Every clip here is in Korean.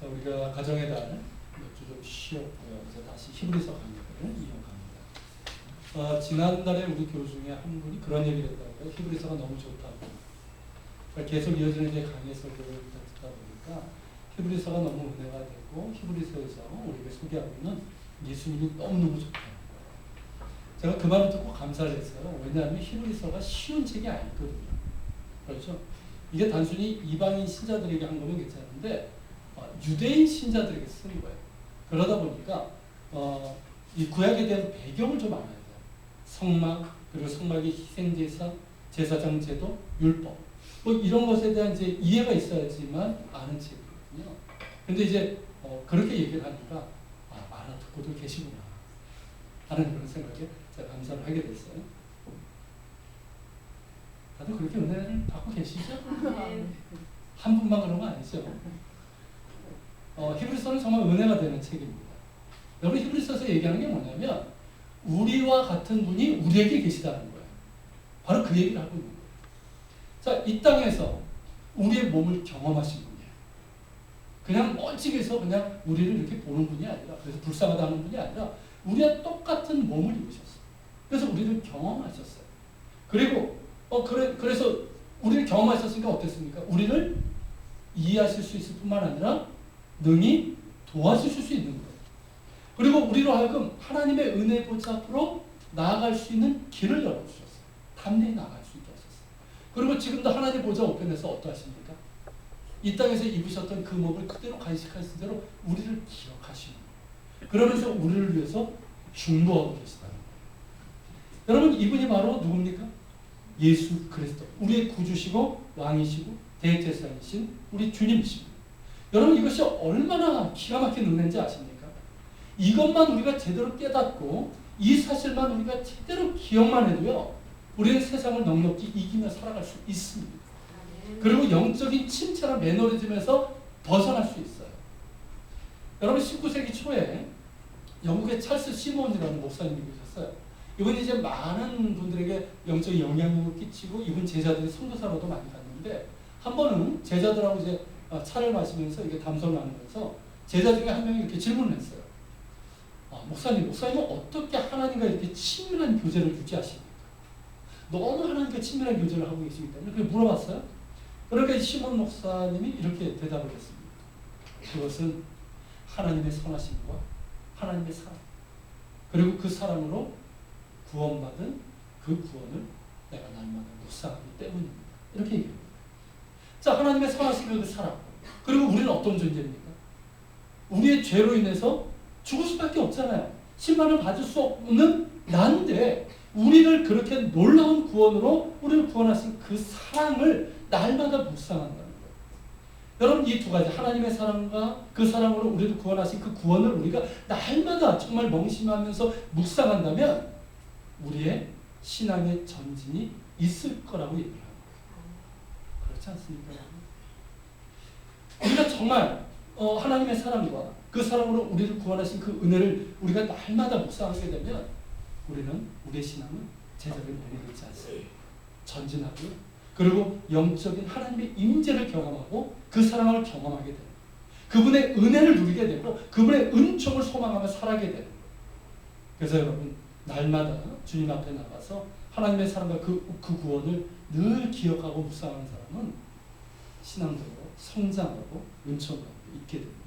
우리가 가정의 달 몇 주 좀 쉬었고요. 이제 다시 히브리서 강의를 이어갑니다. 지난달에 우리 교수 중에 한 분이 그런 얘기를 했다고요. 히브리서가 너무 좋다고. 그러니까 계속 이어지는 이제 강의 설교를 듣다 보니까 히브리서가 너무 은혜가 되고 히브리서에서 우리가 소개하고 있는 예수님이 너무너무 좋다는 거예요. 제가 그 말을 듣고 감사를 했어요. 왜냐하면 히브리서가 쉬운 책이 아니거든요. 그렇죠? 이게 단순히 이방인 신자들에게 한 거면 괜찮은데 유대인 신자들에게 쓰는 거예요. 그러다 보니까 이 구약에 대한 배경을 좀 알아야 돼요. 성막, 그리고 성막의 희생제사, 제사장 제도, 율법 뭐 이런 것에 대한 이제 이해가 있어야지만 아는 책이거든요. 근데 이제 그렇게 얘기를 하니까 알아듣고도 계시구나 하는 그런 생각에 제가 감사를 하게 됐어요. 다들 그렇게 은혜를 받고 계시죠? 한 분만 그런 거 아니죠? 히브리서는 정말 은혜가 되는 책입니다. 여러분 히브리서에서 얘기하는 게 뭐냐면 우리와 같은 분이 우리에게 계시다는 거예요. 바로 그 얘기를 하고 있는 거예요. 자, 이 땅에서 우리의 몸을 경험하신 분이에요. 그냥 멀찍이서 그냥 우리를 이렇게 보는 분이 아니라, 그래서 불쌍하다 하는 분이 아니라 우리와 똑같은 몸을 입으셨어요. 그래서 우리를 경험하셨어요. 그리고 그래서 우리를 경험하셨으니까 어땠습니까? 우리를 이해하실 수 있을 뿐만 아니라 능히 도와주실 수 있는 거예요. 그리고 우리로 하여금 하나님의 은혜 보좌 앞으로 나아갈 수 있는 길을 열어주셨어요. 담대히 나아갈 수 있게 하셨어요. 그리고 지금도 하나님 보좌 우편에서 어떠하십니까? 이 땅에서 입으셨던 그 몸을 그대로 간직하신 대로 우리를 기억하시는 거예요. 그러면서 우리를 위해서 중보하고 계시다는 거예요. 여러분 이분이 바로 누굽니까? 예수 그리스도, 우리의 구주시고 왕이시고 대제사장이신 우리 주님이십니다. 여러분 이것이 얼마나 기가 막힌 은혜인지 아십니까? 이것만 우리가 제대로 깨닫고 이 사실만 우리가 제대로 기억만 해도요, 우리는 세상을 넉넉히 이기며 살아갈 수 있습니다. 그리고 영적인 침체나 매너리즘에서 벗어날 수 있어요. 여러분 19세기 초에 영국의 찰스 시몬이라는 목사님이 계셨어요. 이분이 이제 많은 분들에게 영적인 영향력을 끼치고 이분 제자들이 선교사로도 많이 갔는데 한 번은 제자들하고 이제 차를 마시면서 이게 담소를 나누면서 제자 중에 한 명이 이렇게 질문을 했어요. 목사님은 어떻게 하나님과 이렇게 친밀한 교제를 유지하십니까? 너무 하나님과 친밀한 교제를 하고 계시기 때문에 그렇게 물어봤어요. 그러니까 시몬 목사님이 이렇게 대답을 했습니다. 그것은 하나님의 선하심과 하나님의 사랑, 그리고 그 사랑으로 구원받은 그 구원을 내가 날마다 묵상하기 때문입니다. 이렇게 얘기합니다. 자, 하나님의 선하심과 그 사랑, 그리고 우리는 어떤 존재입니까? 우리의 죄로 인해서 죽을 수밖에 없잖아요. 심판을 받을 수 없는 난데 우리를 그렇게 놀라운 구원으로 우리를 구원하신 그 사랑을 날마다 묵상한다는 거예요. 여러분 이 두 가지, 하나님의 사랑과 그 사랑으로 우리를 구원하신 그 구원을 우리가 날마다 정말 멍심하면서 묵상한다면 우리의 신앙의 전진이 있을 거라고 얘기를 합니다. 그렇지 않습니까? 우리가 정말 하나님의 사랑과 그 사랑으로 우리를 구원하신 그 은혜를 우리가 날마다 묵상하게 되면 우리는 우리의 신앙은 제자리에 머무르지 않습니다. 전진하고요. 그리고 영적인 하나님의 임재를 경험하고 그 사랑을 경험하게 되는, 그분의 은혜를 누리게 되고 그분의 은총을 소망하며 살아가게 되는. 그래서 여러분 날마다 주님 앞에 나가서 하나님의 사랑과 그 구원을 늘 기억하고 묵상하는 사람은 신앙적으로 성장하고 은총을 있게 됩니다.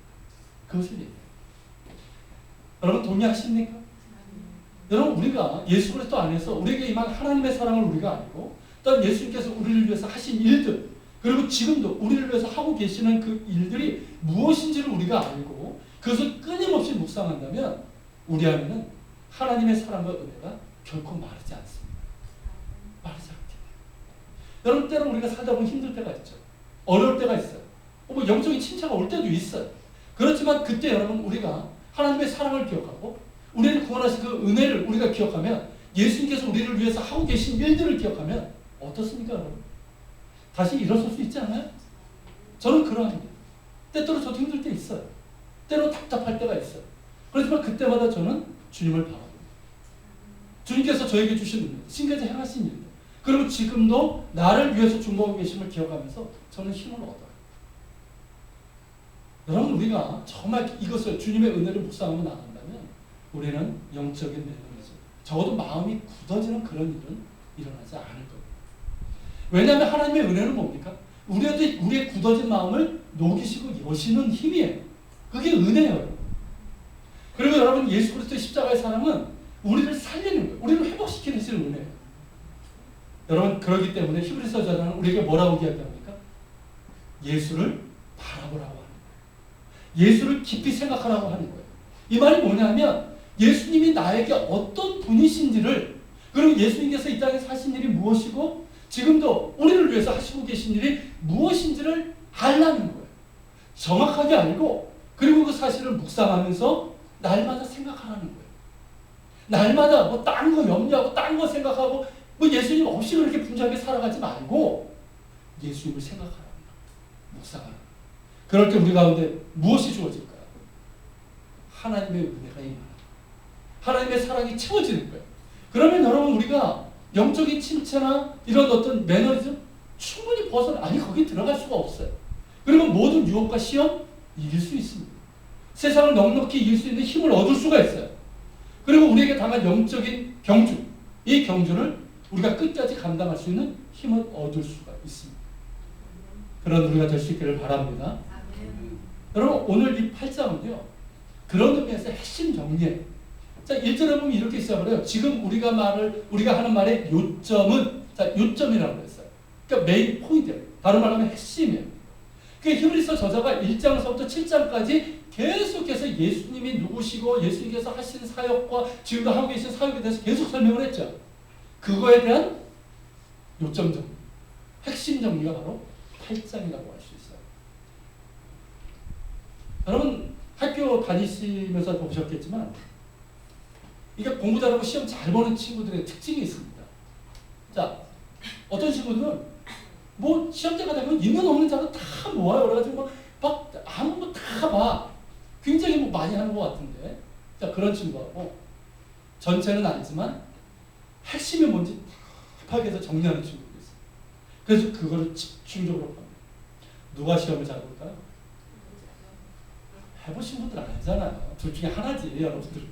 그것을 얘기해요. 여러분 동의하십니까? 여러분 우리가 예수 그리스도 안에서 우리에게 임한 하나님의 사랑을 우리가 알고 또 예수님께서 우리를 위해서 하신 일들, 그리고 지금도 우리를 위해서 하고 계시는 그 일들이 무엇인지를 우리가 알고 그것을 끊임없이 묵상한다면 우리 안에는 하나님의 사랑과 은혜가 결코 마르지 않습니다. 마르지 않게 돼요. 여러분 때로 우리가 살다 보면 힘들 때가 있죠. 어려울 때가 있어요. 뭐 영적인 침체가 올 때도 있어요. 그렇지만 그때 여러분 우리가 하나님의 사랑을 기억하고 우리를 구원하신 그 은혜를 우리가 기억하면, 예수님께서 우리를 위해서 하고 계신 일들을 기억하면 어떻습니까 여러분? 다시 일어설 수 있지 않아요? 저는 그러합니다. 때때로 저도 힘들 때 있어요. 때로 답답할 때가 있어요. 그렇지만 그때마다 저는 주님을 바라봅니다. 주님께서 저에게 주신 은혜, 지금까지 행하신 일들, 그리고 지금도 나를 위해서 중보하고 계심을 기억하면서 저는 힘을 얻어요. 여러분 우리가 정말 이것을 주님의 은혜를 묵상하며 나간다면 우리는 영적인 매너리즘, 적어도 마음이 굳어지는 그런 일은 일어나지 않을 겁니다. 왜냐하면 하나님의 은혜는 뭡니까? 우리의 굳어진 마음을 녹이시고 여시는 힘이에요. 그게 은혜예요. 그리고 여러분 예수 그리스도의 십자가의 사랑은 우리를 살리는 거예요. 우리를 회복시키는 은혜예요. 여러분 그렇기 때문에 히브리서 저자는 우리에게 뭐라고 이야기합니까? 예수를 바라보라고 하는 거예요. 예수를 깊이 생각하라고 하는 거예요. 이 말이 뭐냐면 예수님이 나에게 어떤 분이신지를, 그리고 예수님께서 이 땅에 사신 일이 무엇이고 지금도 우리를 위해서 하시고 계신 일이 무엇인지를 알라는 거예요. 정확하게 알고 그리고 그 사실을 묵상하면서 날마다 생각하라는 거예요. 날마다 뭐 딴 거 염려하고 딴 거 생각하고 뭐 예수님 없이 그렇게 분주하게 살아가지 말고 예수님을 생각하라는 거예요. 묵상하라. 그럴 때 우리 가운데 무엇이 주어질까요? 하나님의 은혜가 임하라. 하나님의 사랑이 채워지는 거예요. 그러면 여러분 우리가 영적인 침체나 이런 어떤 매너리즘 충분히 아니 거기 들어갈 수가 없어요. 그리고 모든 유혹과 시험 이길 수 있습니다. 세상을 넉넉히 이길 수 있는 힘을 얻을 수가 있어요. 그리고 우리에게 당한 영적인 경주, 이 경주를 우리가 끝까지 감당할 수 있는 힘을 얻을 수가 있습니다. 그런 우리가 될 수 있기를 바랍니다. 여러분 오늘 이 8장은요 그런 의미에서 핵심 정리예요. 자 1절에 보면 이렇게 시작을 해요. 지금 우리가 하는 말의 요점은, 자 요점이라고 했어요. 그러니까 메인 포인트예요. 다른 말로 하면 핵심이에요. 그 히브리서 저자가 1장서부터 7장까지 계속해서 예수님이 누구시고 예수님께서 하신 사역과 지금도 하고 계신 사역에 대해서 계속 설명을 했죠. 그거에 대한 요점 정리, 핵심 정리가 바로 8장이라고 할 수 있어요. 여러분 학교 다니시면서 보셨겠지만 이게 공부 잘하고 시험 잘 보는 친구들의 특징이 있습니다. 자, 어떤 친구들은 뭐 시험대가 되면 있는 없는 자료 다 모아요. 그래가지고 막 아무 거 다 봐. 굉장히 뭐 많이 하는 것 같은데. 자, 그런 친구하고 전체는 아니지만 핵심이 뭔지 파악해서 정리하는 친구도 있어요. 그래서 그거를 집중적으로 합니다. 누가 시험을 잘 볼까요? 해보신 분들 알잖아요. 둘 중에 하나지, 여러분들.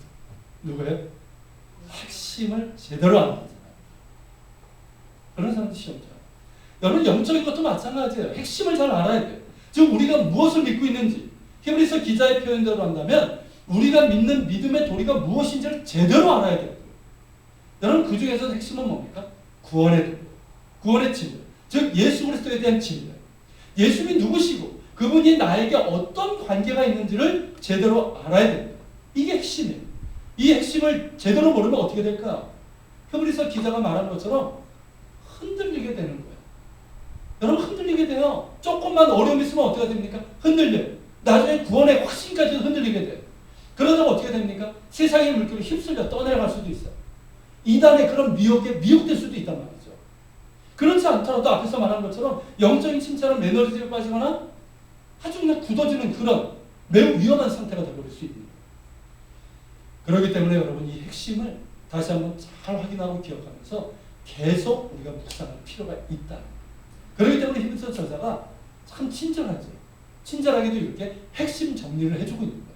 누구예요? 핵심을 제대로 아는 거잖아요. 그런 사람도 시험 잘. 여러분 영적인 것도 마찬가지예요. 핵심을 잘 알아야 돼요. 지금 우리가 무엇을 믿고 있는지, 히브리서 기자의 표현대로 한다면 우리가 믿는 믿음의 도리가 무엇인지를 제대로 알아야 돼요. 여러분 그 중에서 핵심은 뭡니까? 구원의 도리, 구원의 진리, 즉 예수 그리스도에 대한 진리. 예수님이 누구시고 그분이 나에게 어떤 관계가 있는지를 제대로 알아야 됩니다. 이게 핵심이에요. 이 핵심을 제대로 모르면 어떻게 될까? 히브리서 기자가 말한 것처럼 흔들리게 되는 거예요. 여러분 흔들리게 돼요. 조금만 어려움이 있으면 어떻게 됩니까? 흔들려요. 나중에 구원의 확신까지도 흔들리게 돼요. 그러다가 어떻게 됩니까? 세상의 물결에 휩쓸려 떠내려갈 수도 있어요. 이단의 그런 미혹에 미혹될 수도 있단 말이죠. 그렇지 않더라도 앞에서 말한 것처럼 영적인 침체나 매너리즘에 빠지거나 아주 그냥 굳어지는 그런 매우 위험한 상태가 되어버릴 수 있는 거예요. 그렇기 때문에 여러분 이 핵심을 다시 한번 잘 확인하고 기억하면서 계속 우리가 묵상할 필요가 있다. 그렇기 때문에 히브리서 저자가 참 친절하죠. 친절하게도 이렇게 핵심 정리를 해주고 있는 거예요.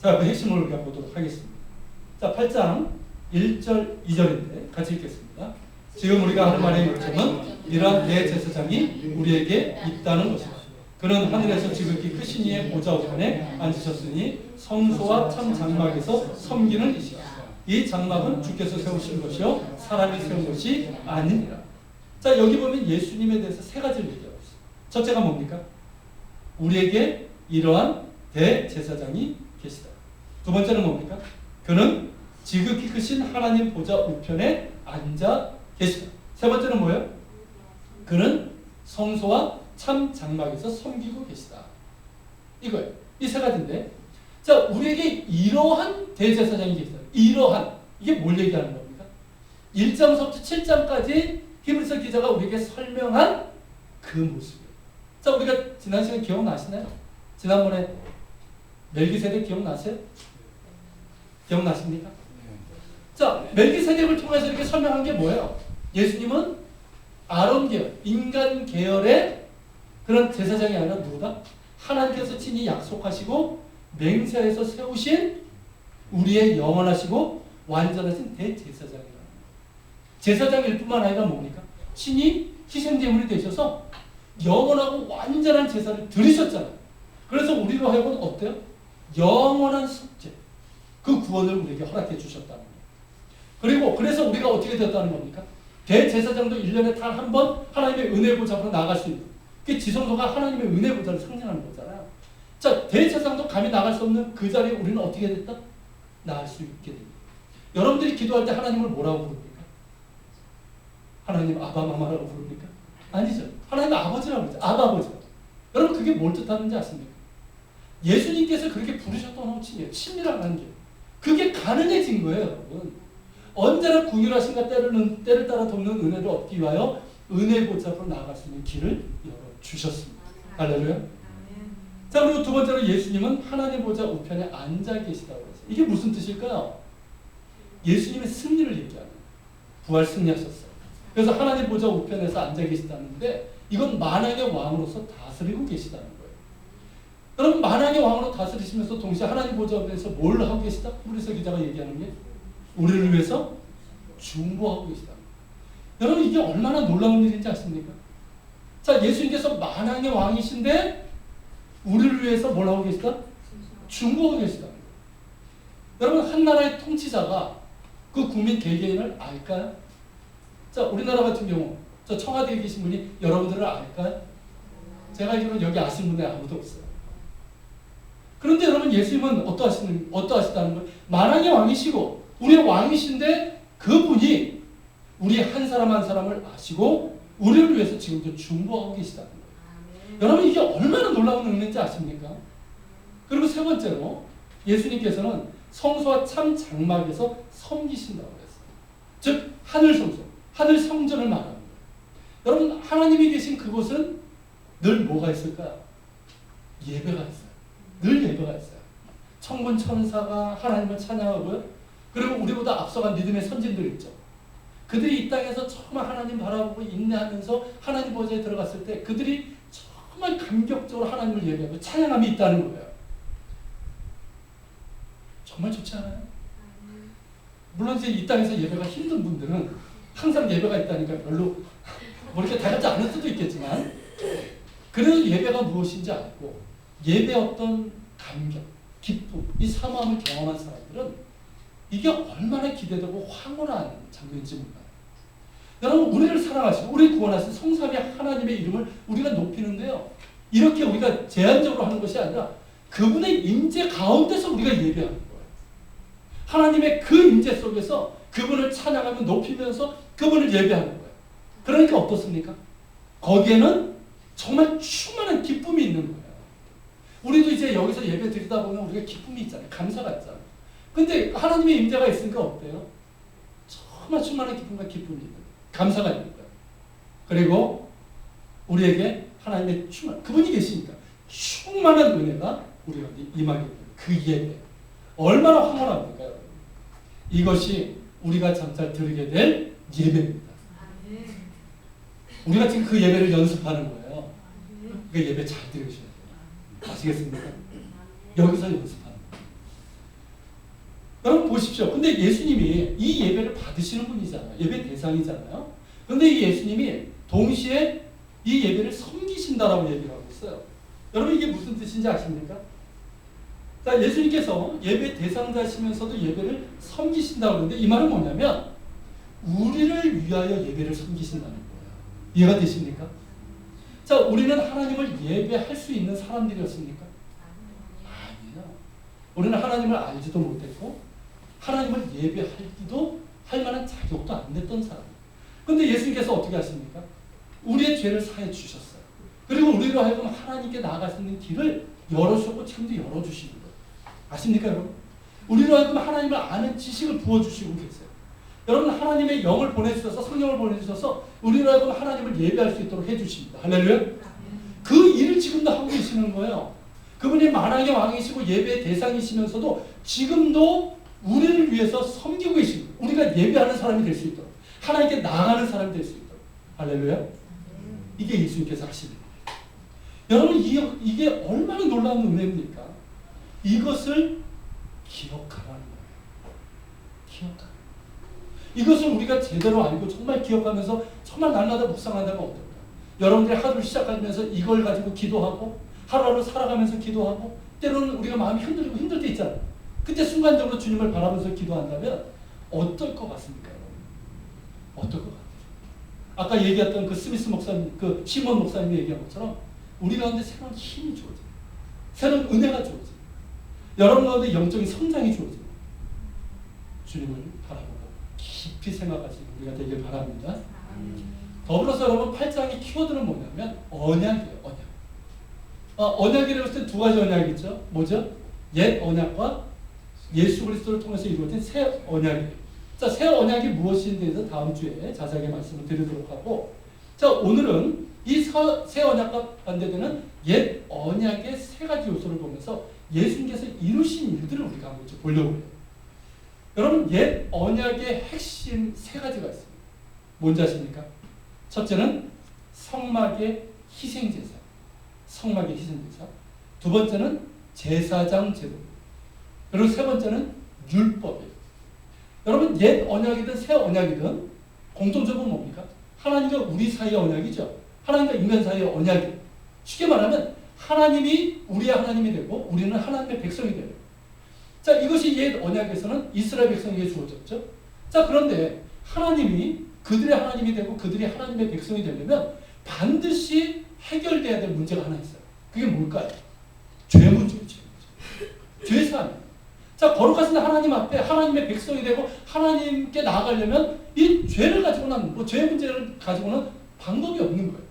자, 그 핵심을 우리가 보도록 하겠습니다. 자, 8장 1절, 2절인데 같이 읽겠습니다. 지금 우리가 하는 말의 요점은 이러한 대제사장이 우리에게 있다는 것이다. 그는 하늘에서 지극히 크신 이의 보좌 우편에 앉으셨으니 성소와 참 장막에서 섬기는 이시라. 이 장막은 주께서 세우신 것이요 사람이 세운 것이 아니니라. 자, 여기 보면 예수님에 대해서 세 가지를 얘기하고 있어요. 첫째가 뭡니까? 우리에게 이러한 대제사장이 계시다. 두 번째는 뭡니까? 그는 지극히 크신 하나님 보좌 우편에 앉아 계시다. 세 번째는 뭐예요? 그는 성소와 참 장막에서 섬기고 계시다. 이거예요. 이 세 가지인데, 자, 우리에게 이러한 대제사장이 계시다. 이러한, 이게 뭘 얘기하는 겁니까? 1장서부터 7장까지 히브리서 기자가 우리에게 설명한 그 모습이에요. 자, 우리가 지난 시간 기억나시나요? 지난번에 멜기세덱 기억나세요? 기억나십니까? 자, 멜기세덱을 통해서 이렇게 설명한 게 뭐예요? 예수님은 아론 계열, 인간 계열의 그런 제사장이 아니라 누구다? 하나님께서 친히 약속하시고 맹세해서 세우신 우리의 영원하시고 완전하신 대제사장이라는 거예요. 제사장일 뿐만 아니라 뭡니까? 친히 희생제물이 되셔서 영원하고 완전한 제사를 드리셨잖아요. 그래서 우리로 하여금 어때요? 영원한 속죄, 그 구원을 우리에게 허락해 주셨다는 거예요. 그리고 그래서 우리가 어떻게 되었다는 겁니까? 대제사장도 1년에 단 한 번 하나님의 은혜 보좌 앞으로 나갈 수 있는, 그 지성소가 하나님의 은혜 보좌를 상징하는 거잖아요. 자, 대제사장도 감히 나갈 수 없는 그 자리에 우리는 어떻게 됐다? 나갈 수 있게 됩니다. 여러분들이 기도할 때 하나님을 뭐라고 부릅니까? 하나님 아바마마라고 부릅니까? 아니죠. 하나님 아버지라고 그러죠. 아바아버지라고. 여러분 그게 뭘 뜻하는지 아십니까? 예수님께서 그렇게 부르셨던 호칭이에요. 친밀한 관계. 그게 가능해진 거예요, 여러분. 언제나 궁휼하신가 때를 따라 돕는 은혜를 얻기 위하여 은혜 보좌 앞으로 나아갈 수 있는 길을 열어주셨습니다. 할렐루야. 자, 그리고 두 번째로 예수님은 하나님 보좌 우편에 앉아 계시다고 했어요. 이게 무슨 뜻일까요? 예수님의 승리를 얘기하는 거예요. 부활 승리하셨어요. 그래서 하나님 보좌 우편에서 앉아 계시다는데 이건 만왕의 왕으로서 다스리고 계시다는 거예요. 여러분 만왕의 왕으로 다스리시면서 동시에 하나님 보좌 앞에서 뭘 하고 계시다? 히브리서 기자가 얘기하는 게 우리를 위해서 중보하고 계시다. 여러분 이게 얼마나 놀라운 일인지 아십니까? 자, 예수님께서 만왕의 왕이신데 우리를 위해서 뭘 하고 계시다? 중보하고 계시다. 여러분 한 나라의 통치자가 그 국민 개개인을 알까요? 자, 우리나라 같은 경우 저 청와대에 계신 분이 여러분들을 알까요? 제가 알기로는 여기 아시는 분이 아무도 없어요. 그런데 여러분 예수님은 어떠하시다는 거예요? 만왕의 왕이시고 우리의 왕이신데 그분이 우리 한 사람 한 사람을 아시고 우리를 위해서 지금도 중보하고 계시다는 거예요. 여러분 이게 얼마나 놀라운 은혜인지 아십니까? 그리고 세 번째로 예수님께서는 성소와 참 장막에서 섬기신다고 했어요. 즉 하늘 성소, 하늘 성전을 말하는 거예요. 여러분 하나님이 계신 그곳은 늘 뭐가 있을까요? 예배가 있어요. 늘 예배가 있어요. 천군 천사가 하나님을 찬양하고요. 그리고 우리보다 앞서간 믿음의 선진들 있죠. 그들이 이 땅에서 정말 하나님 바라보고 인내하면서 하나님 보좌에 들어갔을 때 그들이 정말 감격적으로 하나님을 예배하고 찬양함이 있다는 거예요. 정말 좋지 않아요? 물론 이제 이 땅에서 예배가 힘든 분들은 항상 예배가 있다니까 별로 뭐 이렇게 다르지 않을 수도 있겠지만 그래도 예배가 무엇인지 알고 예배 어떤 감격, 기쁨, 이 사모함을 경험한 사람들은 이게 얼마나 기대되고 황홀한 장면인지 몰라요. 여러분 우리를 사랑하시고 우리를 구원하신 성삼위 하나님의 이름을 우리가 높이는데요. 이렇게 우리가 제한적으로 하는 것이 아니라 그분의 임재 가운데서 우리가 예배하는 거예요. 하나님의 그 임재 속에서 그분을 찬양하며 높이면서 그분을 예배하는 거예요. 그러니까 어떻습니까? 거기에는 정말 충만한 기쁨이 있는 거예요. 우리도 이제 여기서 예배 드리다 보면 우리가 기쁨이 있잖아요. 감사가 있잖아요. 근데 하나님의 임재가 있으니까 어때요? 정말 충만한 기쁨과 기쁨이 있는 거예요. 감사가 있는 거예요. 그리고 우리에게 하나님의 그분이 계시니까 충만한 은혜가 우리가 임하게 돼요. 그 예배. 얼마나 황홀합니까, 여러분? 이것이 우리가 잠잘 들으게 될 예배입니다. 우리가 지금 그 예배를 연습하는 거예요. 그 예배 잘 들으셔야 돼요. 아시겠습니까? 여기서 연습하는 거예요. 여러분 보십시오. 근데 예수님이 이 예배를 받으시는 분이잖아요. 예배 대상이잖아요. 그런데 이 예수님이 동시에 이 예배를 섬기신다라고 얘기를 하고 있어요. 여러분 이게 무슨 뜻인지 아십니까? 자, 예수님께서 예배 대상자시면서도 예배를 섬기신다고 하는데 이 말은 뭐냐면 우리를 위하여 예배를 섬기신다는 거예요. 이해가 되십니까? 자, 우리는 하나님을 예배할 수 있는 사람들이었습니까? 아니에요. 우리는 하나님을 알지도 못했고 하나님을 예배하기도 할 만한 자격도 안 됐던 사람. 그런데 예수님께서 어떻게 하십니까? 우리의 죄를 사해 주셨어요. 그리고 우리로 하여금 하나님께 나아갈 수 있는 길을 열어주셨고 지금도 열어주시는 거예요. 아십니까 여러분? 우리로 하여금 하나님을 아는 지식을 부어주시고 계세요. 여러분 하나님의 영을 보내주셔서 성령을 보내주셔서 우리로 하여금 하나님을 예배할 수 있도록 해주십니다. 할렐루야. 그 일을 지금도 하고 계시는 거예요. 그분이 만왕의 왕이시고 예배의 대상이시면서도 지금도 우리를 위해서 섬기고 계신 거예요. 우리가 예배하는 사람이 될 수 있도록 하나님께 나아가는 사람이 될 수 있도록. 할렐루야. 이게 예수님께서 하시는 거예요. 여러분 이게 얼마나 놀라운 은혜입니까? 이것을 기억하라는 거예요. 기억하라. 이것을 우리가 제대로 알고 정말 기억하면서 정말 날마다 묵상한다면 어떨까? 여러분들이 하루를 시작하면서 이걸 가지고 기도하고 하루하루 살아가면서 기도하고 때로는 우리가 마음이 흔들리고 힘들 때 있잖아요. 그때 순간적으로 주님을 바라보면서 기도한다면 어떨 것 같습니까? 어떨 것 같아요? 아까 얘기했던 그 스미스 목사님, 그 시몬 목사님이 얘기한 것처럼 우리 가운데 새로운 힘이 주어져요. 새로운 은혜가 주어져요. 여러분 가운데 영적인 성장이 주어져요. 주님을 바라보고 깊이 생각하시는 우리가 되길 바랍니다. 더불어서 여러분 8장의 키워드는 뭐냐면 언약이에요. 언약. 언약이라고 했을 때 두 가지 언약이 있죠. 뭐죠? 옛 언약과 예수 그리스도를 통해서 이루어진 새 언약이에요. 자, 새 언약이 무엇인지에 대해서 다음 주에 자세하게 말씀을 드리도록 하고, 자, 오늘은 이 새 언약과 반대되는 옛 언약의 세 가지 요소를 보면서 예수님께서 이루신 일들을 우리가 한번 보려고 해요. 여러분, 옛 언약의 핵심 세 가지가 있습니다. 뭔지 아십니까? 첫째는 성막의 희생제사. 성막의 희생제사. 두 번째는 제사장 제도. 그리고 세 번째는 율법이에요. 여러분, 옛 언약이든 새 언약이든 공통점은 뭡니까? 하나님과 우리 사이의 언약이죠. 하나님과 인간 사이의 언약이에요. 쉽게 말하면 하나님이 우리의 하나님이 되고 우리는 하나님의 백성이 돼요. 자, 이것이 옛 언약에서는 이스라엘 백성에게 주어졌죠. 자, 그런데 하나님이 그들의 하나님이 되고 그들이 하나님의 백성이 되려면 반드시 해결돼야 될 문제가 하나 있어요. 그게 뭘까요? 죄 문제죠. 죄 사함. 자, 거룩하신 하나님 앞에 하나님의 백성이 되고 하나님께 나아가려면 이 죄를 가지고는, 죄 문제를 가지고는 방법이 없는 거예요.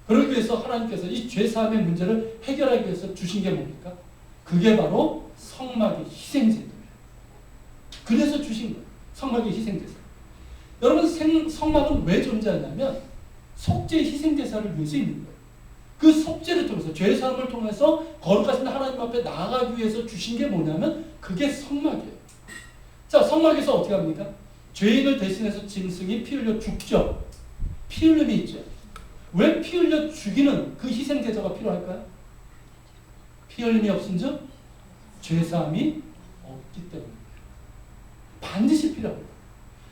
그러기 위해서 하나님께서 이 죄 사함의 문제를 해결하기 위해서 주신 게 뭡니까? 그게 바로 성막의 희생제도예요. 그래서 주신 거예요. 성막의 희생제사. 여러분, 성막은 왜 존재하냐면 속죄 희생제사를 위해서 있는 거예요. 그 속죄를 통해서, 죄사함을 통해서 거룩하신 하나님 앞에 나아가기 위해서 주신 게 뭐냐면 그게 성막이에요. 자, 성막에서 어떻게 합니까? 죄인을 대신해서 짐승이 피 흘려 죽죠. 피 흘림이 있죠. 왜 피 흘려 죽이는 그 희생제사가 필요할까요? 피 흘림이 없은즉 죄사함이 없기 때문에 반드시 필요합니다.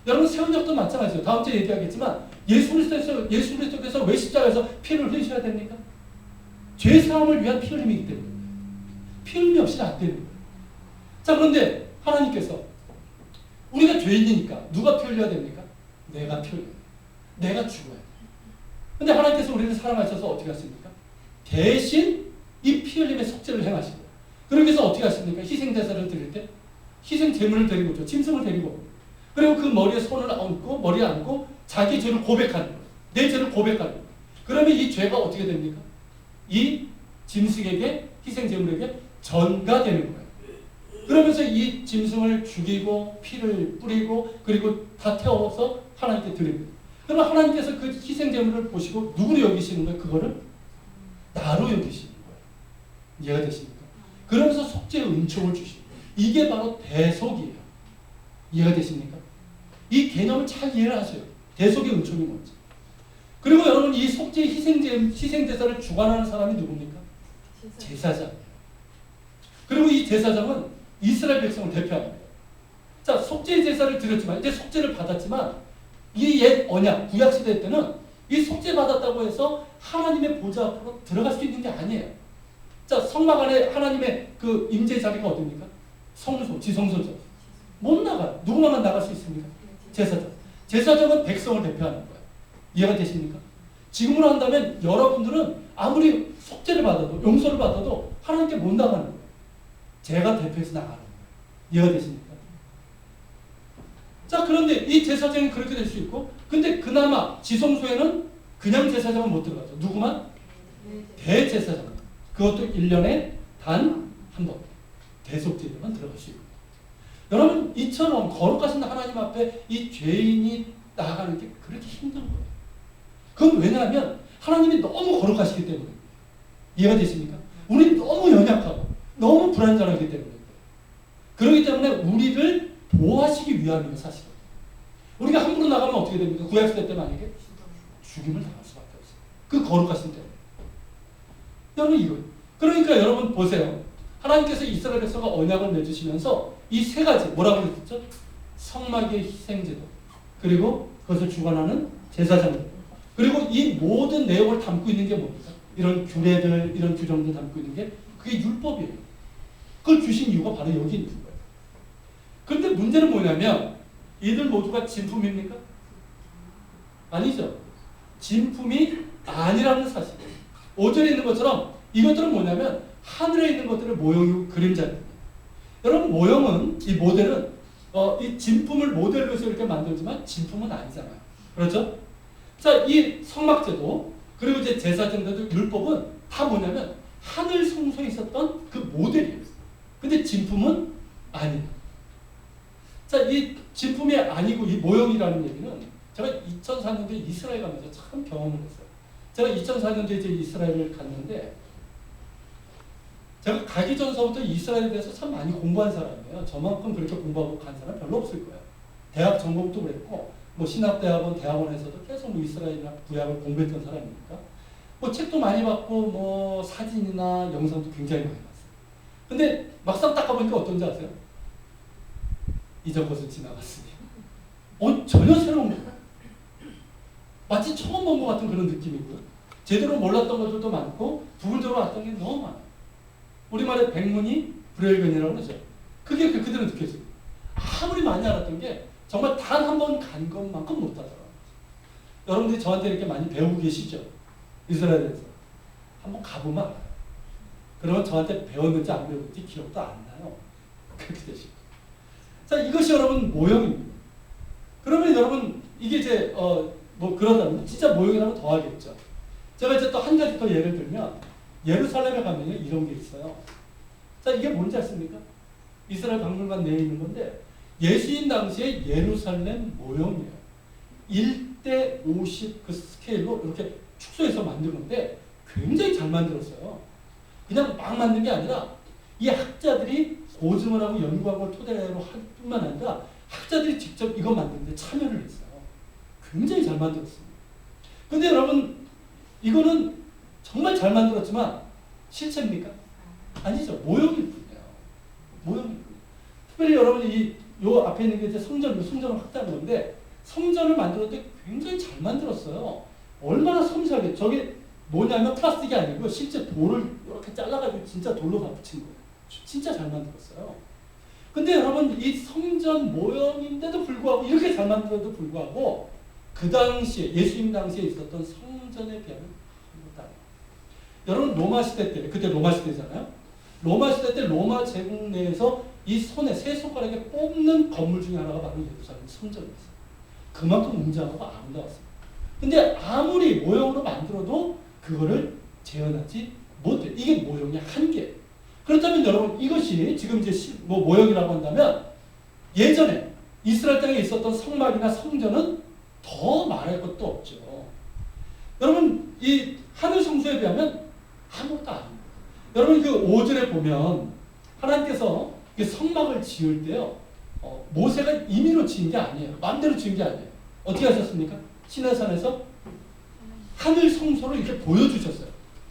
여러분, 새 언약도 마찬가지죠. 다음 주에 얘기하겠지만 예수 그리스도께서 왜 십자가에서 피를 흘리셔야 됩니까? 죄 사함을 위한 피 흘림이기 때문에 피 흘림이 없이는 안 되는 거예요. 자, 그런데 하나님께서 우리가 죄인이니까 누가 피 흘려야 됩니까? 내가 피 흘려야 돼요. 내가 죽어야 돼요. 근데 하나님께서 우리를 사랑하셔서 어떻게 하십니까? 대신 이 피 흘림의 속죄를 행하시고, 그러기 위해서 어떻게 하십니까? 희생제사를 드릴 때 희생 제물을 드리고 있죠. 짐승을 데리고, 그리고 그 머리에 손을 얹고 머리에 안고 자기 죄를 고백하는 거예요. 내 죄를 고백하는 거예요. 그러면 이 죄가 어떻게 됩니까? 이 짐승에게, 희생 제물에게 전가되는 거예요. 그러면서 이 짐승을 죽이고 피를 뿌리고 그리고 다 태워서 하나님께 드립니다. 그러면 하나님께서 그 희생 제물을 보시고 누구로 여기시는 거예요? 그거를 나로 여기시는 거예요. 이해가 되십니까? 그러면서 속죄의 은총을 주시고, 이게 바로 대속이에요. 이해가 되십니까? 이 개념을 잘 이해를 하세요. 대속의 은총이 뭔지. 그리고 여러분, 이 속죄의 희생제사를 주관하는 사람이 누굽니까? 제사장이에요. 그리고 이 제사장은 이스라엘 백성을 대표합니다. 자, 속죄의 제사를 드렸지만, 이제 속죄를 받았지만, 이 옛 언약, 구약시대 때는 이 속죄 받았다고 해서 하나님의 보좌 앞으로 들어갈 수 있는 게 아니에요. 자, 성막 안에 하나님의 그 임재 자리가 어디입니까? 성소, 지성소죠. 못 나가요. 누구만 나갈 수 있습니까? 제사장. 제사장은 백성을 대표하는 거예요. 이해가 되십니까? 지금으로 한다면 여러분들은 아무리 속죄를 받아도, 용서를 받아도 하나님께 못 나가는 거예요. 제가 대표해서 나가는 거예요. 이해가 되십니까? 자, 그런데 이 제사장이 그렇게 될 수 있고, 근데 그나마 지성소에는 그냥 제사장은 못 들어가죠. 누구만? 대제사장. 그것도 1년에 단 한 번. 대속제에만 들어갈 수 있고. 여러분, 이처럼 거룩하신 하나님 앞에 이 죄인이 나아가는 게 그렇게 힘든 거예요. 그건 왜냐하면 하나님이 너무 거룩하시기 때문에. 이해가 되십니까? 우리는 너무 연약하고 너무 불완전하기 때문에. 그렇기 때문에 우리를 보호하시기 위함이에요, 사실은. 우리가 함부로 나가면 어떻게 됩니까? 구약시대 때 만약에 죽임을 당할 수밖에 없어요. 그 거룩하신 때문에. 여러분 이거. 그러니까 여러분 보세요. 하나님께서 이스라엘 백성과 언약을 맺으시면서 이 세 가지 뭐라고 그랬죠? 성막의 희생제도, 그리고 그것을 주관하는 제사장들, 그리고 이 모든 내용을 담고 있는 게 뭡니까? 이런 규례들, 이런 규정들 담고 있는 게 그게 율법이에요. 그걸 주신 이유가 바로 여기 있는 거예요. 그런데 문제는 뭐냐면 이들 모두가 진품입니까? 아니죠. 진품이 아니라는 사실이에요. 5절에 있는 것처럼 이것들은 뭐냐면 하늘에 있는 것들의 모형이고 그림자입니다. 여러분 모형은, 이 모델은 이 진품을 모델로 해서 이렇게 만들지만 진품은 아니잖아요. 그렇죠? 자, 이 성막제도 그리고 이제 제사장들도 율법은 다 뭐냐면 하늘 성소에 있었던 그 모델이에요. 근데 진품은 아니에요. 자, 이 진품이 아니고 이 모형이라는 얘기는 제가 2004년도에 이스라엘 가면서 참 경험을 했어요. 제가 2004년도에 이제 이스라엘을 갔는데 제가 가기 전서부터 이스라엘에 대해서 참 많이 공부한 사람이에요. 저만큼 그렇게 공부하고 간 사람 별로 없을 거예요. 대학 전공도 그랬고 뭐 신학대학원, 대학원에서도 계속 뭐 이스라엘이나 구약을 공부했던 사람이니까 뭐 책도 많이 봤고 뭐 사진이나 영상도 굉장히 많이 봤어요. 근데 막상 딱 가보니까 어떤지 아세요? 이전 것은 지나갔으니 전혀 새로운 거예요. 마치 처음 본 것 같은 그런 느낌이고요. 제대로 몰랐던 것들도 많고 두글두글 왔던 게 너무 많아요. 우리말에 백문이 불여일견이라고 그러죠. 그게 그대로 느껴져요. 아무리 많이 알았던 게 정말 단 한 번 간 것만큼 못하더라고요. 여러분들이 저한테 이렇게 많이 배우고 계시죠? 이스라엘에서. 한번 가보면 알아요. 그러면 저한테 배웠는지 안 배웠는지 기억도 안 나요. 그렇게 되시고. 자, 이것이 여러분 모형입니다. 그러면 여러분 이게 이제 뭐 그러다면 진짜 모형이라면 더 하겠죠. 제가 이제 또 한 가지 더 예를 들면 예루살렘에 가면요 이런 게 있어요. 자, 이게 뭔지 아십니까? 이스라엘 박물관 내에 있는 건데 예수님 당시에 예루살렘 모형이에요. 1대 50 그 스케일로 이렇게 축소해서 만든 건데 굉장히 잘 만들었어요. 그냥 막 만든 게 아니라 이 학자들이 고증을 하고 연구한 걸 토대로 할 뿐만 아니라 학자들이 직접 이거 만드는데 참여를 했어요. 굉장히 잘 만들었습니다. 근데 여러분 이거는 정말 잘 만들었지만 실체입니까? 아니죠. 모형일 뿐이에요. 모형일 뿐이에요. 특별히 여러분이 요 앞에 있는 게 이제 성전을 확대한 건데 성전을 만들었을 때 굉장히 잘 만들었어요. 얼마나 섬세하게. 저게 뭐냐면 플라스틱이 아니고 실제 돌을 이렇게 잘라가지고 진짜 돌로 다 붙인 거예요. 진짜 잘 만들었어요. 근데 여러분 이 성전 모형인데도 불구하고 이렇게 잘 만들어도 불구하고 그 당시에 예수님 당시에 있었던 성전에 비하면 아무것도 아니에요. 여러분 로마 시대 때 그때 로마 시대잖아요. 로마 시대 때 로마 제국 내에서 이 손에 세 손가락에 뽑는 건물 중에 하나가 바로 예루살렘 성전이었어요. 그만큼 웅장하고 아름다웠습니다. 근데 아무리 모형으로 만들어도 그거를 재현하지 못해. 이게 모형의 한계. 그렇다면 여러분 이것이 지금 이제 뭐 모형이라고 한다면 예전에 이스라엘 땅에 있었던 성막이나 성전은 더 말할 것도 없죠. 여러분 이 하늘 성소에 비하면 아무것도 아닙니다. 여러분 그 5절에 보면 하나님께서 성막을 지을 때요 모세가 임의로 지은 게 아니에요. 마음대로 지은 게 아니에요. 어떻게 하셨습니까? 시내산에서 하늘 성소를 이렇게 보여주셨어요.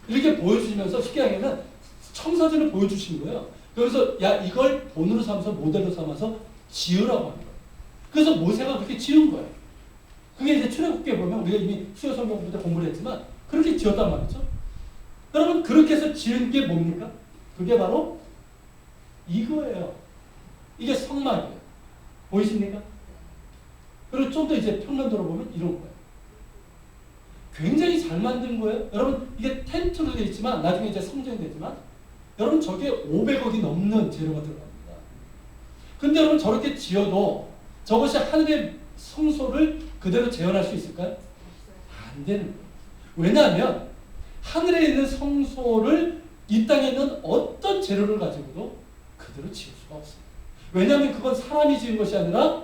이렇게 보여주시면서 쉽게 하면은 청사진을 보여주신 거예요. 그래서 야 이걸 본으로 삼아서 모델로 삼아서 지으라고 하는 거예요. 그래서 모세가 그렇게 지은 거예요. 그게 이제 출애굽기에 보면 우리가 이미 수요 성경 때 공부를 했지만 그렇게 지었단 말이죠. 여러분 그렇게 해서 지은 게 뭡니까? 그게 바로 이거예요. 이게 성막이에요. 보이십니까? 그리고 좀 더 이제 평면도로 보면 이런 거예요. 굉장히 잘 만든 거예요. 여러분 이게 텐트로 되어 있지만 나중에 이제 성전이 되지만 여러분 저게 500억이 넘는 재료가 들어갑니다. 근데 여러분 저렇게 지어도 저것이 하늘의 성소를 그대로 재현할 수 있을까요? 안 되는 거예요. 왜냐하면 하늘에 있는 성소를 이 땅에 있는 어떤 재료를 가지고도 그대로 지을 수가 없습니다. 왜냐하면 그건 사람이 지은 것이 아니라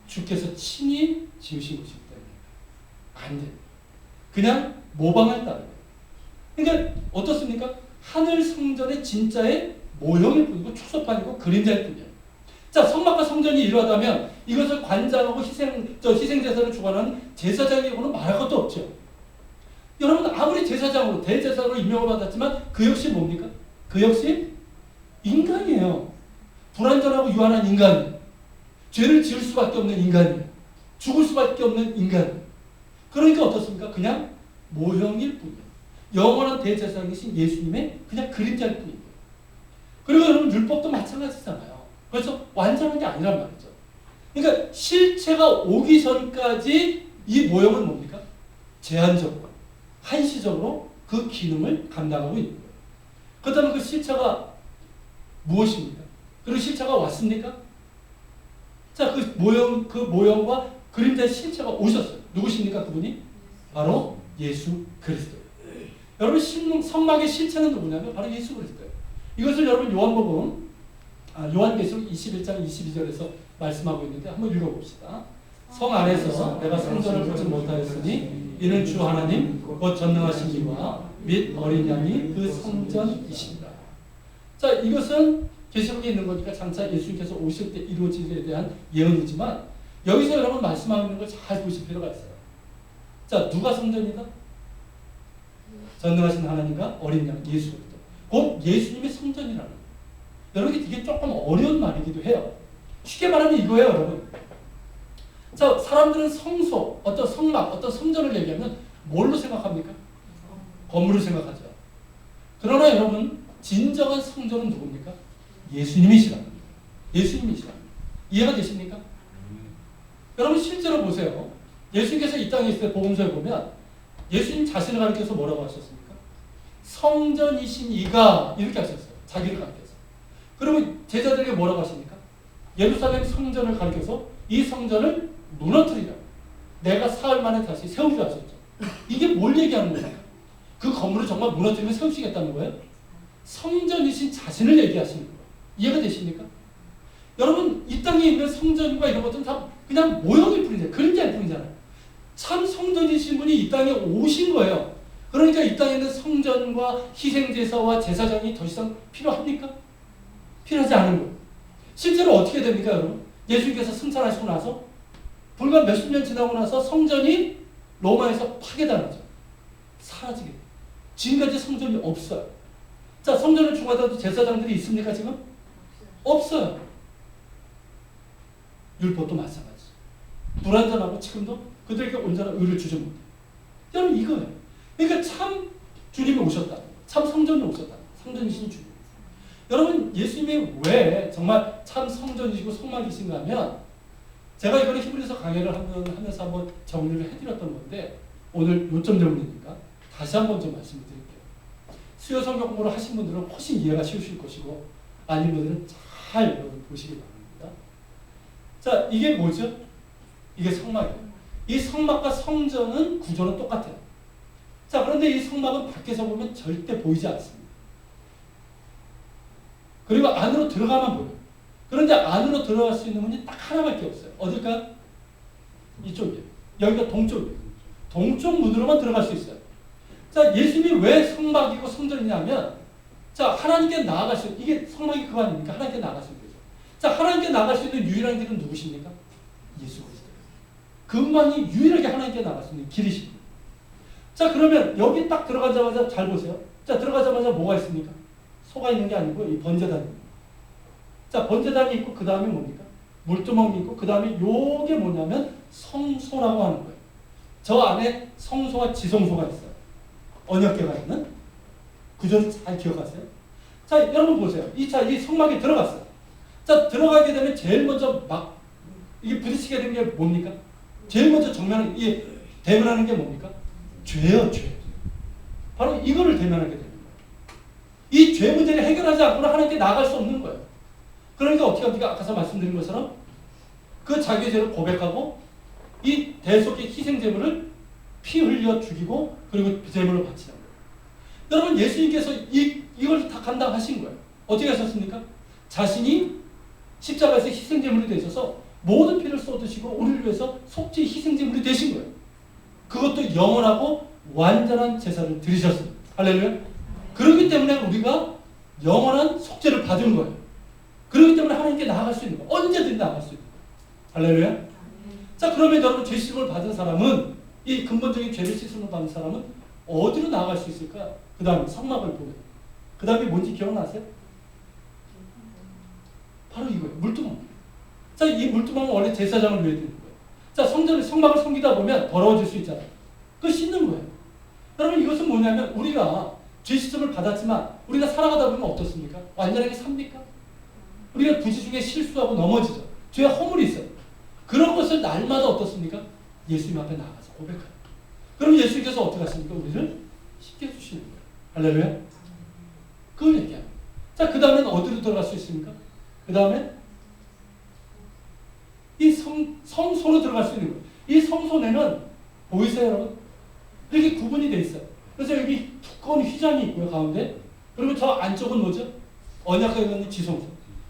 주께서 친히 지으신 것이기 때문에 안 됩니다. 그냥 모방할 따르고. 그러니까 어떻습니까? 하늘 성전의 진짜의 모형일 뿐이고 축소판이고 그림자일 뿐이에요. 자, 성막과 성전이 이러하다면 이것을 관장하고 희생제사를 주관하는 제사장이고는 말할 것도 없죠. 여러분 아무리 제사장으로 대제사장으로 임명을 받았지만 그 역시 뭡니까? 그 역시 인간이에요. 불완전하고 유한한 인간이에요. 죄를 지을 수밖에 없는 인간이에요. 죽을 수밖에 없는 인간. 그러니까 어떻습니까? 그냥 모형일 뿐이에요. 영원한 대제사장이신 예수님의 그냥 그림자일 뿐이에요. 그리고 여러분 율법도 마찬가지잖아요. 그래서 완전한 게 아니란 말이죠. 그러니까 실체가 오기 전까지 이 모형은 뭡니까? 제한적으로, 한시적으로 그 기능을 감당하고 있는 거예요. 그렇다면 그 실체가 무엇입니까? 그리고 실체가 왔습니까? 자, 그 모형과 그림자의 실체가 오셨어요. 누구십니까? 그분이? 바로 예수 그리스도예요. 여러분 성막의 실체는 누구냐면 바로 예수 그리스도예요. 이것을 여러분 요한계시록 21장 22절에서 말씀하고 있는데 한번 읽어봅시다. 성 안에서 내가 성전을 보지 못하였으니 이는 주 하나님 곧 전능하신 이와 및 어린 양이 그 성전이십니다. 자, 이것은 계시록에 있는 거니까 장차 예수님께서 오실 때 이루어지게 대한 예언이지만 여기서 여러분 말씀하고 있는 걸 잘 보실 필요가 있어요. 자, 누가 성전이다? 전능하신 하나님과 어린 양 예수 그리스도. 곧 예수님의 성전이라는 거예요. 여러분 이게 조금 어려운 말이기도 해요. 쉽게 말하면 이거예요, 여러분. 자, 사람들은 성소, 어떤 성막, 어떤 성전을 얘기하면 뭘로 생각합니까? 건물을 생각하죠. 그러나 여러분 진정한 성전은 누굽니까? 예수님이시라는 거예요. 예수님이시라는 거예요. 이해가 되십니까? 여러분 실제로 보세요. 예수님께서 이 땅에 있을 때 복음서에 보면 예수님 자신을 가리켜서 뭐라고 하셨습니까? 성전이신 이가 이렇게 하셨어요. 자기를 가리켜서. 그리고 제자들에게 뭐라고 하십니까? 예루살렘 성전을 가리켜서 이 성전을 무너뜨리라. 내가 사흘 만에 다시 세우기로 하셨죠. 이게 뭘 얘기하는 겁니까? 그 건물을 정말 무너뜨리면 세우시겠다는 거예요? 성전이신 자신을 얘기하시는 거예요. 이해가 되십니까? 여러분 이 땅에 있는 성전과 이런 것들은 다 그냥 모형일 뿐이잖아요. 그림자일 뿐이잖아요. 참 성전이신 분이 이 땅에 오신 거예요. 그러니까 이 땅에 있는 성전과 희생제사와 제사장이 더 이상 필요합니까? 필요하지 않은 거예요. 실제로 어떻게 됩니까, 여러분? 예수님께서 승천하시고 나서 불과 몇십 년 지나고 나서 성전이 로마에서 파괴당하죠. 사라지게 돼요. 지금까지 성전이 없어요. 자, 성전을 중하더라도 제사장들이 있습니까, 지금? 없어요. 율법도 마찬가지. 불완전하고 지금도 그들에게 온전한 의를 주지 못해요. 여러분 이거예요. 그러니까 참 주님이 오셨다. 참 성전이 오셨다. 성전이신 주님. 여러분 예수님이 왜 정말 참 성전이시고 성막이신가 하면 제가 이번에 히브리서 강의를 하면서 한번 정리를 해드렸던 건데 오늘 요점 정리니까 다시 한번 좀 말씀을 드릴게요. 수요 성경 공부를 하신 분들은 훨씬 이해가 쉬우실 것이고 아닌 분들은 잘 여러분 보시기 바랍니다. 자, 이게 뭐죠? 이게 성막이에요. 이 성막과 성전은 구조는 똑같아요. 자, 그런데 이 성막은 밖에서 보면 절대 보이지 않습니다. 그리고 안으로 들어가만 보여요. 그런데 안으로 들어갈 수 있는 문이 딱 하나밖에 없어요. 어딜까요? 이쪽이에요. 여기가 동쪽이에요. 동쪽 문으로만 들어갈 수 있어요. 자, 예수님이 왜 성막이고 성전이냐면 자, 하나님께 나아갈 수 이게 성막이 그거 아닙니까? 하나님께 나아갈 수 있는 거죠. 자, 하나님께 나아갈 수 있는 유일한 길은 누구십니까? 예수 그리스도예요. 그분만이 유일하게 하나님께 나아갈 수 있는 길이십니다. 자, 그러면 여기 딱 들어가자마자 잘 보세요. 자, 들어가자마자 뭐가 있습니까? 소가 있는 게 아니고 이 번제단입니다. 자, 번제단이 있고 그 다음에 뭡니까? 물두멍이 있고 그 다음에 요게 뭐냐면 성소라고 하는 거예요. 저 안에 성소와 지성소가 있어요. 언약궤가 있는 구조를 잘 기억하세요. 자, 여러분 보세요. 이 성막에 들어갔어요. 자, 들어가게 되면 제일 먼저 이게 부딪히게 되는 게 뭡니까? 제일 먼저 이게 대면하는 게 뭡니까? 죄요, 죄. 바로 이거를 대면하게 되는 거예요. 이 죄 문제를 해결하지 않고는 하나님께 나아갈 수 없는 거예요. 그러니까 어떻게 합니까? 아까서 말씀드린 것처럼 그 자기의 죄를 고백하고 이 대속의 희생제물을 피 흘려 죽이고 그리고 제물을 바치는 거예요. 여러분 예수님께서 이걸 다 감당하신 거예요. 어떻게 하셨습니까? 자신이 십자가에서 희생제물이 되셔서 모든 피를 쏟으시고 우리를 위해서 속죄 희생제물이 되신 거예요. 그것도 영원하고 완전한 제사를 드리셨습니다. 할렐루야. 그렇기 때문에 우리가 영원한 속죄를 받은 거예요. 그렇기 때문에 하나님께 나아갈 수 있는 거예요. 언제든지 나아갈 수 있는 거예요. 할렐루야. 자, 그러면 여러분 죄 씻음을 받은 사람은 이 근본적인 죄를 씻음을 받은 사람은 어디로 나아갈 수 있을까? 그 다음에 성막을 보면. 그 다음에 뭔지 기억나세요? 바로 이거예요. 물두멍. 자, 이 물두멍은 원래 제사장을 위해 드는 거예요. 자, 성막을 섬기다 보면 더러워질 수 있잖아요. 그거 씻는 거예요. 여러분, 이것은 뭐냐면 우리가 죄 씻음을 받았지만 우리가 살아가다 보면 어떻습니까? 완전하게 삽니까? 우리가 부지 중에 실수하고 넘어지죠. 죄에 허물이 있어요. 그런 것을 날마다 어떻습니까? 예수님 앞에 나가서 고백해요. 그럼 예수님께서 어떻게 하십니까? 우리를 씻게 해주시는 거예요. 할렐루야. 그걸 얘기해요. 자, 그 다음엔 어디로 들어갈 수 있습니까? 그 다음에 이 성소로 들어갈 수 있는 거예요. 이 성소내는 보이세요, 여러분? 이렇게 구분이 돼 있어요. 그래서 여기 두꺼운 휘장이 있고요, 가운데. 그리고 저 안쪽은 뭐죠? 언약궤에 있는 지성소.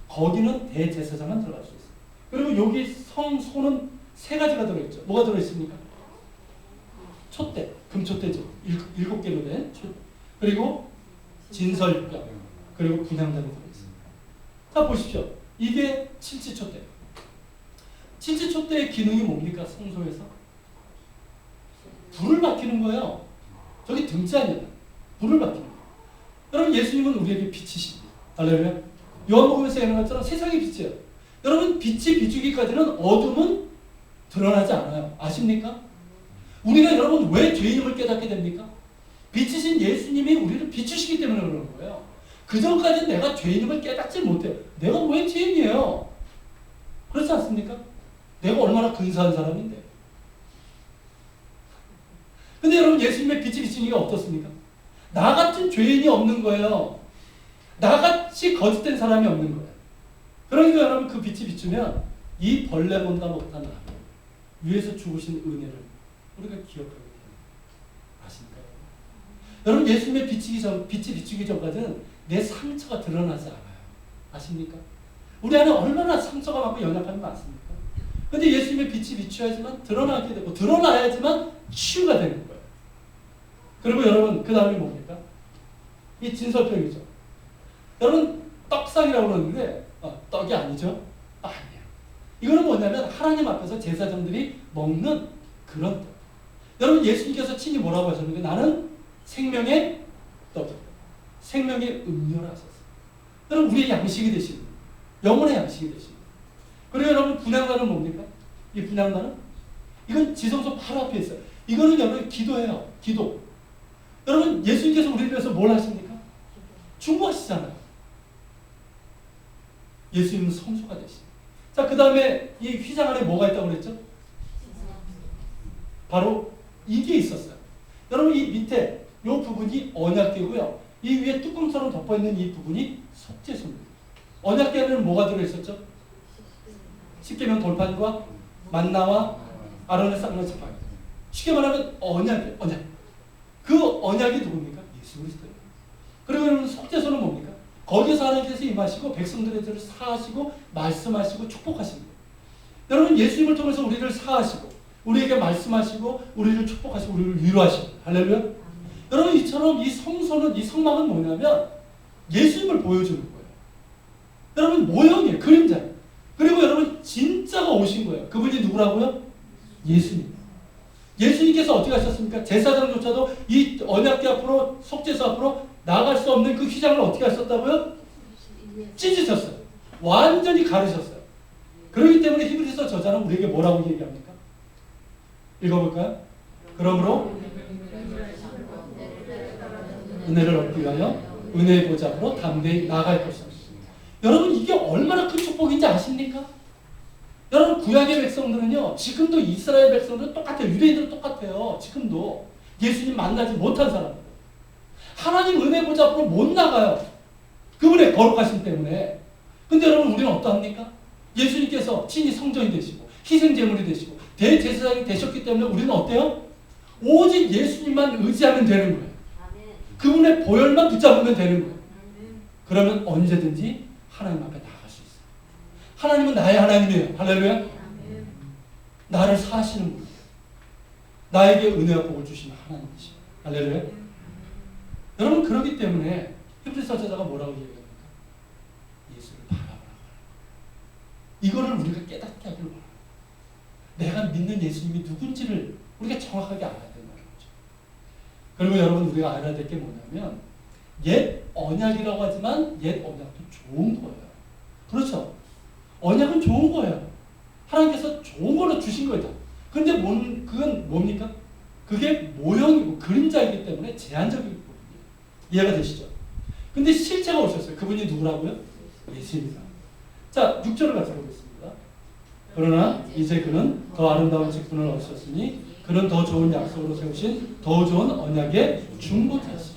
거기는 대제사장만 들어갈 수 있어요. 그리고 여기 성소는 세 가지가 들어있죠. 뭐가 들어있습니까? 촛대, 금촛대죠. 7개로 된 촛대. 그리고 진설병, 그리고 분향단이 들어있습니다. 자, 보십시오. 이게 칠지촛대. 칠지촛대의 기능이 뭡니까? 성소에서? 불을 밝히는 거예요. 저기 등지 아니야. 불을 밝히는 거예요. 여러분, 예수님은 우리에게 빛이십니다. 할렐루야. 요한복음에서 얘기하는 것처럼 세상의 빛이에요. 여러분, 빛이 비추기까지는 어둠은 드러나지 않아요. 아십니까? 우리가 여러분 왜 죄인임을 깨닫게 됩니까? 빛이신 예수님이 우리를 비추시기 때문에 그러는 거예요. 그전까지는 내가 죄인임을 깨닫지 못해요. 내가 왜 죄인이에요? 그렇지 않습니까? 내가 얼마나 근사한 사람인데. 근데 여러분, 예수님의 빛이 비치니까 어떻습니까? 나 같은 죄인이 없는 거예요. 나같이 거짓된 사람이 없는 거예요. 그러니까 여러분, 그 빛이 비추면 이 벌레보다 못한 위에서 주신 은혜를 우리가 기억하게 됩니다. 아십니까? 여러분, 예수님의 빛이 비추기 전까지는 내 상처가 드러나지 않아요. 아십니까? 우리 안에 얼마나 상처가 많고 연약함이 많습니까? 근데 예수님의 빛이 비추어야지만 드러나게 되고, 드러나야지만 치유가 되는 거예요. 그리고 여러분, 그 다음에 뭡니까? 이 진설병이죠. 여러분, 떡상이라고 그러는데 떡이 아니죠? 아니에요. 이거는 뭐냐면 하나님 앞에서 제사장들이 먹는 그런 떡. 여러분, 예수님께서 친히 뭐라고 하셨는데, 나는 생명의 떡이다. 생명의 음료라 하셨어요. 여러분, 우리의 양식이 되시는 거예요. 영혼의 양식이 되시는 거예요. 그리고 여러분, 분향단은 뭡니까? 이 분향단은? 이건 지성소 바로 앞에 있어요. 이거는 여러분 기도예요. 기도. 여러분, 예수님께서 우리를 위해서 뭘 하십니까? 중보하시잖아요. 예수님은 성소가 되십니다. 자, 그 다음에 이 휘장 안에 뭐가 있다고 그랬죠? 바로 이게 있었어요. 여러분, 이 밑에 이 부분이 언약궤고요. 이 위에 뚜껑처럼 덮어있는 이 부분이 속죄소입니다. 언약궤에는 뭐가 들어있었죠? 십계명 돌판과 만나와 아론의 쌍난 지팡이. 쉽게 말하면 언약. 그 언약이 누굽니까? 예수 그리스도예요. 그리고 여러분, 속죄소는 뭡니까? 거기서 하나님께서 임하시고 백성들의 죄를 사하시고 말씀하시고 축복하십니다. 여러분, 예수님을 통해서 우리를 사하시고 우리에게 말씀하시고 우리를 축복하시고 우리를 위로하시고. 할렐루야. 여러분, 이처럼 이 성소는, 이 성막은 뭐냐면 예수님을 보여주는 거예요. 여러분, 모형이에요. 그림자예요. 그리고 여러분, 진짜가 오신 거예요. 그분이 누구라고요? 예수님. 예수님께서 어떻게 하셨습니까? 제사장조차도 이 언약궤 앞으로, 속죄소 앞으로 나갈 수 없는 그 휘장을 어떻게 하셨다고요? 찢으셨어요. 완전히 가르셨어요. 그렇기 때문에 히브리서 저자는 우리에게 뭐라고 얘기합니까? 읽어볼까요? 그러므로 은혜를 얻기 위하여 은혜의 보좌 앞으로 담대히 나아갈 것이다. 여러분, 이게 얼마나 큰 축복인지 아십니까? 여러분, 구약의 백성들은요, 지금도 이스라엘 백성들은 똑같아요. 유대인들은 똑같아요. 지금도 예수님 만나지 못한 사람들. 하나님 은혜 보좌 앞으로 못 나가요. 그분의 거룩하심 때문에. 근데 여러분, 우리는 어떠합니까? 예수님께서 친히 성전이 되시고 희생제물이 되시고 대제사장이 되셨기 때문에 우리는 어때요? 오직 예수님만 의지하면 되는 거예요. 그분의 보혈만 붙잡으면 되는 거예요. 그러면 언제든지 하나님 앞에 나갈 수 있어요. 하나님은 나의 하나님이에요. 할렐루야. 나를 사하시는 분이에요. 나에게 은혜와 복을 주시는 하나님이시죠. 할렐루야. 여러분, 그렇기 때문에 히브리서 저자가 뭐라고 얘기합니까? 예수를 바라보라고. 이거를 우리가 깨닫게 하길 바랍니다. 내가 믿는 예수님이 누군지를 우리가 정확하게 알아야 된다는 거죠. 그리고 여러분 우리가 알아야 될 게 뭐냐면 옛 언약이라고 하지만 옛 언약도 좋은 거예요. 그렇죠? 언약은 좋은 거예요. 하나님께서 좋은 걸로 주신 거다. 근데 그건 뭡니까? 그게 모형이고 그림자이기 때문에 제한적이거든요. 이해가 되시죠? 근데 실체가 오셨어요. 그분이 누구라고요? 예수입니다. 자, 6절을 같이 보겠습니다. 그러나 이제 그는 더 아름다운 직분을 얻으셨으니 그는 더 좋은 약속으로 세우신 더 좋은 언약의 중보자시죠.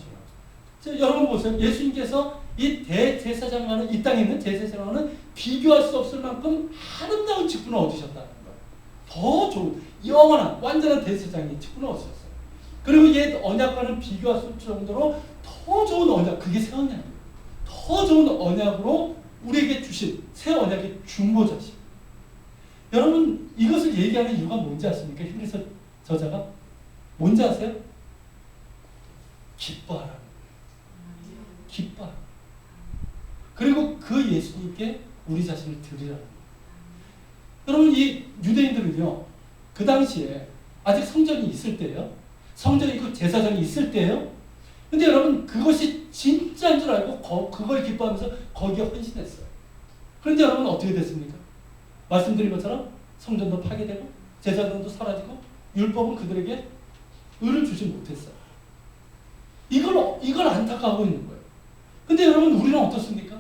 여러분 보세요. 예수님께서 이 대제사장과는 이 땅에 있는 대제사장과는 비교할 수 없을 만큼 아름다운 직분을 얻으셨다는 거예요. 더 좋은 영원한 완전한 대제사장의 직분을 얻으셨어요. 그리고 옛 언약과는 비교할 수 없을 정도로 더 좋은 언약, 그게 새 언약이에요. 더 좋은 언약으로 우리에게 주신 새 언약의 중보자시. 여러분 이것을 얘기하는 이유가 뭔지 아십니까? 히브리서 저자가 뭔지 아세요? 기뻐하라는 거예요. 기뻐. 그리고 그 예수님께 우리 자신을 드리라는 거예요. 여러분 이 유대인들은요, 그 당시에 아직 성전이 있을 때예요. 성전이 있고 제사장이 있을 때예요. 근데 여러분 그것이 진짜인 줄 알고 그걸 기뻐하면서 거기에 헌신했어요. 그런데 여러분 어떻게 됐습니까? 말씀드린 것처럼 성전도 파괴되고 제사장도 사라지고 율법은 그들에게 의를 주지 못했어요. 이걸 안타까워하고 있는 거예요. 근데 여러분 우리는 어떻습니까?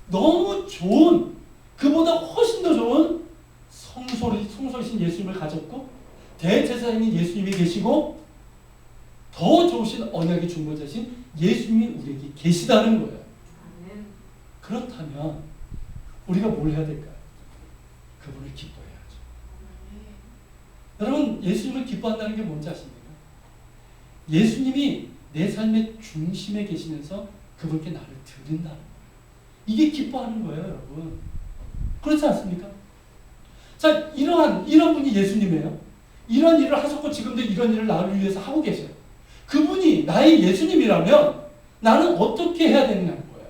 너무 좋은, 그보다 훨씬 더 좋은 성소이신 예수님을 가졌고 대제사장인 예수님이 계시고 더 좋으신 언약의 중보자신 예수님이 우리에게 계시다는 거예요. 그렇다면 우리가 뭘 해야 될까요? 그분을 기뻐해야죠. 여러분 예수님을 기뻐한다는 게 뭔지 아십니까? 예수님이 내 삶의 중심에 계시면서 그분께 나를 드린다는 거예요. 이게 기뻐하는 거예요, 여러분. 그렇지 않습니까? 자, 이런 분이 예수님이에요. 이런 일을 하셨고 지금도 이런 일을 나를 위해서 하고 계셔요. 그분이 나의 예수님이라면 나는 어떻게 해야 되느냐는 거예요.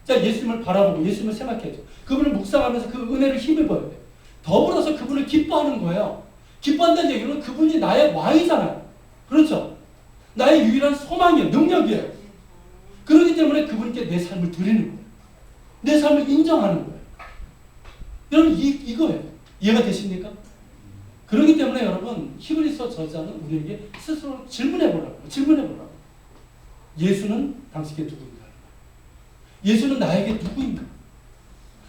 자, 예수님을 바라보고 예수님을 생각해야죠. 그분을 묵상하면서 그 은혜를 힘입어야 돼요. 더불어서 그분을 기뻐하는 거예요. 기뻐한다는 얘기는 그분이 나의 왕이잖아요. 그렇죠? 나의 유일한 소망이에요. 능력이에요. 그렇기 때문에 그분께 내 삶을 드리는 거예요. 내 삶을 인정하는 거예요. 여러분 이거예요. 이해가 되십니까? 그렇기 때문에 여러분 히브리서 저자는 우리에게 스스로 질문해보라고. 예수는 당신에게 누구인가? 예수는 나에게 누구인가?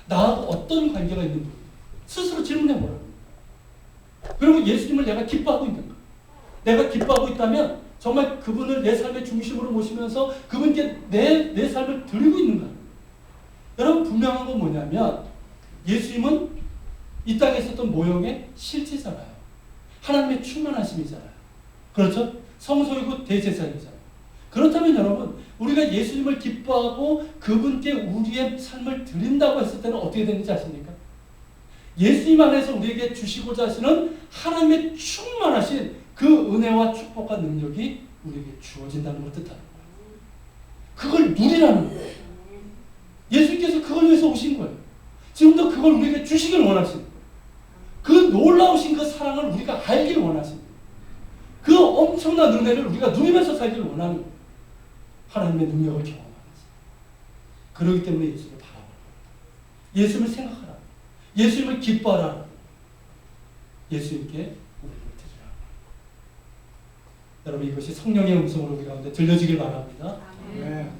나하고 어떤 관계가 있는 분인가? 스스로 질문해보라고. 그리고 예수님을 내가 기뻐하고 있는가? 내가 기뻐하고 있다면 정말 그분을 내 삶의 중심으로 모시면서 그분께 내 삶을 드리고 있는가? 여러분 분명한 건 뭐냐면 예수님은 이 땅에 있었던 모형의 실체잖아요. 하나님의 충만하심이잖아요. 그렇죠? 성소이고 대제사장이잖아요. 그렇다면 여러분 우리가 예수님을 기뻐하고 그분께 우리의 삶을 드린다고 했을 때는 어떻게 되는지 아십니까? 예수님 안에서 우리에게 주시고자 하시는 하나님의 충만하신 그 은혜와 축복과 능력이 우리에게 주어진다는 걸 뜻하는 거예요. 그걸 누리라는 거예요. 예수님께서 그걸 위해서 오신 거예요. 지금도 그걸 우리에게 주시길 원하시는 거예요. 그 놀라우신 그 사랑을 우리가 알길 원하시는 거예요. 그 엄청난 은혜를 우리가 누리면서 살기를 원하는 거예요. 하나님의 능력을 경험하면서. 그렇기 때문에 예수님을 바라보라. 예수님을 생각하라. 예수님을 기뻐하라. 예수님께 우리를 드리라. 여러분 이것이 성령의 음성으로 우리 가운데 들려지길 바랍니다. 네.